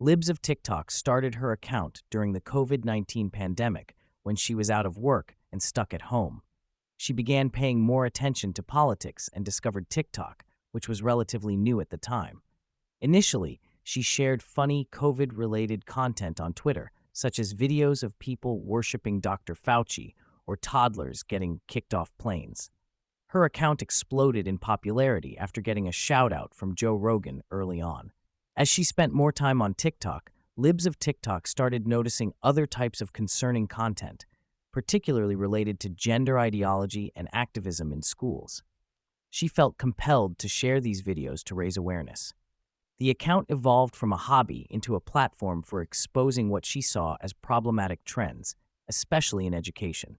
Libs of TikTok started her account during the COVID-19 pandemic when she was out of work and stuck at home. She began paying more attention to politics and discovered TikTok, which was relatively new at the time. Initially, she shared funny COVID-related content on Twitter, such as videos of people worshiping Dr. Fauci or toddlers getting kicked off planes. Her account exploded in popularity after getting a shout-out from Joe Rogan early on. As she spent more time on TikTok, Libs of TikTok started noticing other types of concerning content, particularly related to gender ideology and activism in schools. She felt compelled to share these videos to raise awareness. The account evolved from a hobby into a platform for exposing what she saw as problematic trends, especially in education.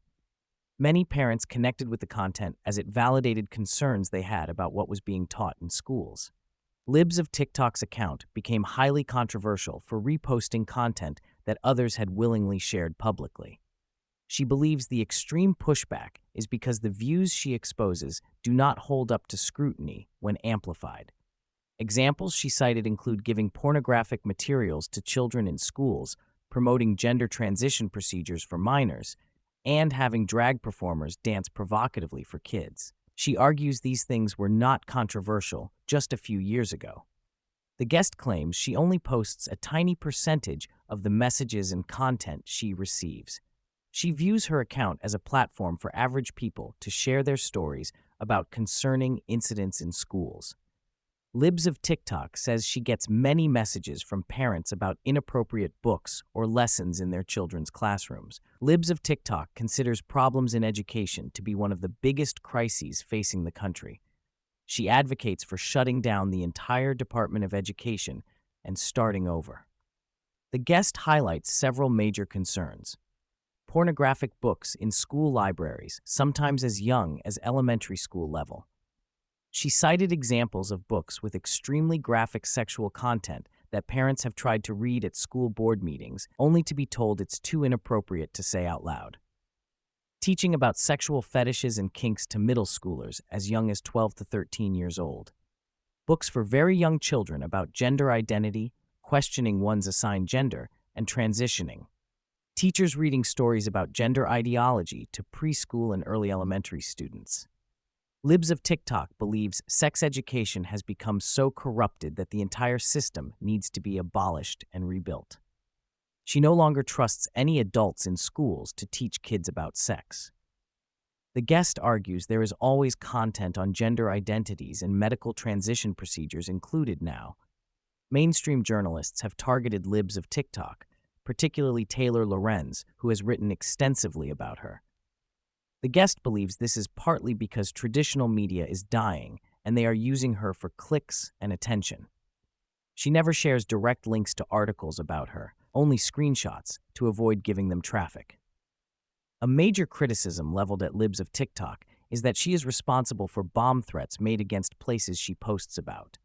Many parents connected with the content as it validated concerns they had about what was being taught in schools. Libs of TikTok's account became highly controversial for reposting content that others had willingly shared publicly. She believes the extreme pushback is because the views she exposes do not hold up to scrutiny when amplified. Examples she cited include giving pornographic materials to children in schools, promoting gender transition procedures for minors, and having drag performers dance provocatively for kids. She argues these things were not controversial just a few years ago. The guest claims she only posts a tiny percentage of the messages and content she receives. She views her account as a platform for average people to share their stories about concerning incidents in schools. Libs of TikTok says she gets many messages from parents about inappropriate books or lessons in their children's classrooms. Libs of TikTok considers problems in education to be one of the biggest crises facing the country. She advocates for shutting down the entire Department of Education and starting over. The guest highlights several major concerns. Pornographic books in school libraries, sometimes as young as elementary school level. She cited examples of books with extremely graphic sexual content that parents have tried to read at school board meetings, only to be told it's too inappropriate to say out loud. Teaching about sexual fetishes and kinks to middle schoolers as young as 12 to 13 years old. Books for very young children about gender identity, questioning one's assigned gender, and transitioning. Teachers reading stories about gender ideology to preschool and early elementary students. Libs of TikTok believes sex education has become so corrupted that the entire system needs to be abolished and rebuilt. She no longer trusts any adults in schools to teach kids about sex. The guest argues there is always content on gender identities and medical transition procedures included now. Mainstream journalists have targeted Libs of TikTok, particularly Taylor Lorenz, who has written extensively about her. The guest believes this is partly because traditional media is dying and they are using her for clicks and attention. She never shares direct links to articles about her, only screenshots to avoid giving them traffic. A major criticism leveled at Libs of TikTok is that she is responsible for bomb threats made against places she posts about.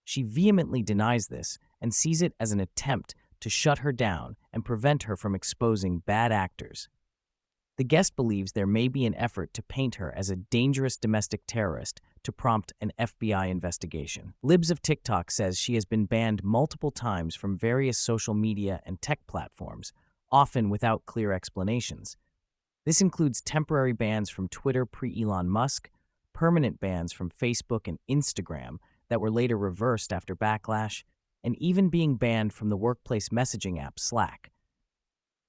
She vehemently denies this and sees it as an attempt to shut her down and prevent her from exposing bad actors. The guest believes there may be an effort to paint her as a dangerous domestic terrorist to prompt an FBI investigation. Libs of TikTok says she has been banned multiple times from various social media and tech platforms, often without clear explanations. This includes temporary bans from Twitter pre-Elon Musk, permanent bans from Facebook and Instagram that were later reversed after backlash, and even being banned from the workplace messaging app Slack.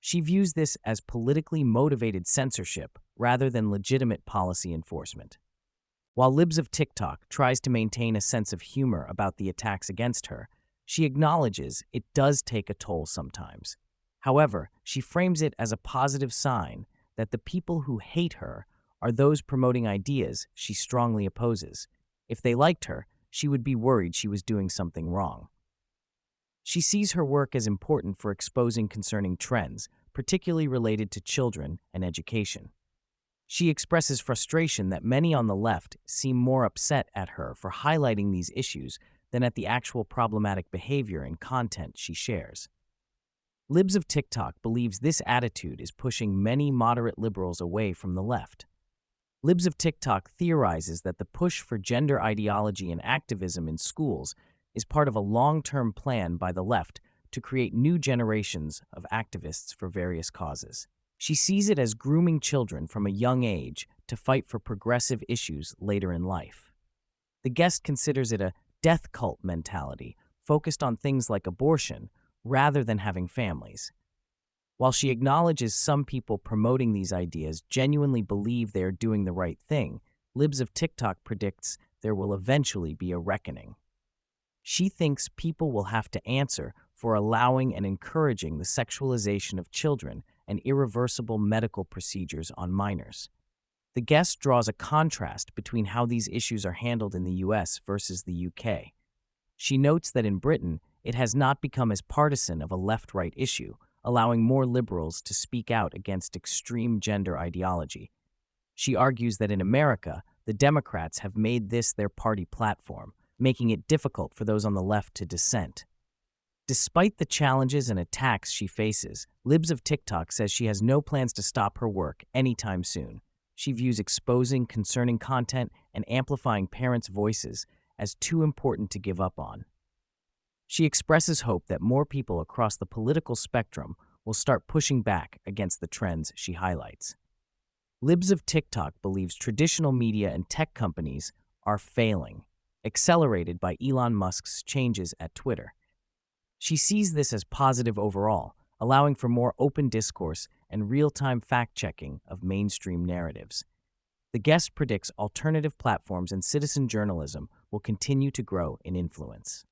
She views this as politically motivated censorship rather than legitimate policy enforcement. While Libs of TikTok tries to maintain a sense of humor about the attacks against her, she acknowledges it does take a toll sometimes. However, she frames it as a positive sign that the people who hate her are those promoting ideas she strongly opposes. If they liked her, she would be worried she was doing something wrong. She sees her work as important for exposing concerning trends, particularly related to children and education. She expresses frustration that many on the left seem more upset at her for highlighting these issues than at the actual problematic behavior and content she shares. Libs of TikTok believes this attitude is pushing many moderate liberals away from the left. Libs of TikTok theorizes that the push for gender ideology and activism in schools is part of a long-term plan by the left to create new generations of activists for various causes. She sees it as grooming children from a young age to fight for progressive issues later in life. The guest considers it a death cult mentality, focused on things like abortion rather than having families. While she acknowledges some people promoting these ideas genuinely believe they are doing the right thing, Libs of TikTok predicts there will eventually be a reckoning. She thinks people will have to answer for allowing and encouraging the sexualization of children and irreversible medical procedures on minors. The guest draws a contrast between how these issues are handled in the US versus the UK. She notes that in Britain, it has not become as partisan of a left-right issue, allowing more liberals to speak out against extreme gender ideology. She argues that in America, the Democrats have made this their party platform, making it difficult for those on the left to dissent. Despite the challenges and attacks she faces, Libs of TikTok says she has no plans to stop her work anytime soon. She views exposing concerning content and amplifying parents' voices as too important to give up on. She expresses hope that more people across the political spectrum will start pushing back against the trends she highlights. Libs of TikTok believes traditional media and tech companies are failing, accelerated by Elon Musk's changes at Twitter. She sees this as positive overall, allowing for more open discourse and real-time fact-checking of mainstream narratives. The guest predicts alternative platforms and citizen journalism will continue to grow in influence.